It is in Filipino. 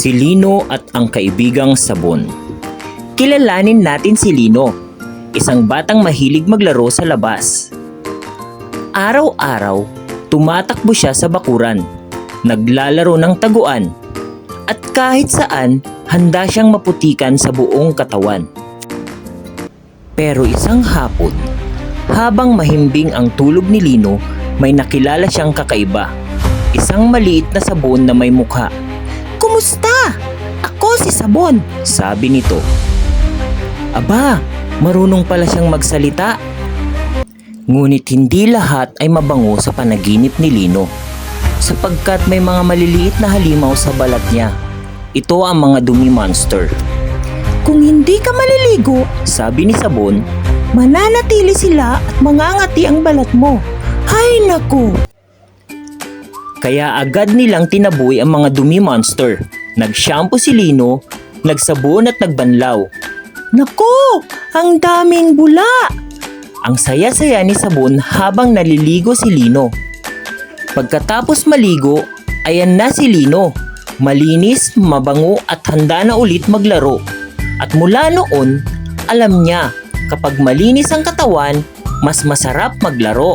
Si Lino at ang kaibigang sabon. Kilalanin natin si Lino, isang batang mahilig maglaro sa labas. Araw-araw, tumatakbo siya sa bakuran, naglalaro ng taguan, at kahit saan, handa siyang maputikan sa buong katawan. Pero isang hapon, habang mahimbing ang tulog ni Lino, may nakilala siyang kakaiba. Isang maliit na sabon na may mukha. "Kumusta? Ako si Sabon," sabi nito. Aba, marunong pala siyang magsalita. Ngunit hindi lahat ay mabango sa panaginip ni Lino, sapagkat may mga maliliit na halimaw sa balat niya. Ito ang mga dumi monster. "Kung hindi ka maliligo," sabi ni Sabon, "mananatili sila at mangangati ang balat mo. Hay naku!" Kaya agad nilang tinaboy ang mga dumi monster. Nag-shampoo si Lino, nagsabon at nagbanlaw. "Naku! Ang daming bula!" Ang saya-saya ni Sabon habang naliligo si Lino. Pagkatapos maligo, ayan na si Lino. Malinis, mabango at handa na ulit maglaro. At mula noon, alam niya, kapag malinis ang katawan, mas masarap maglaro.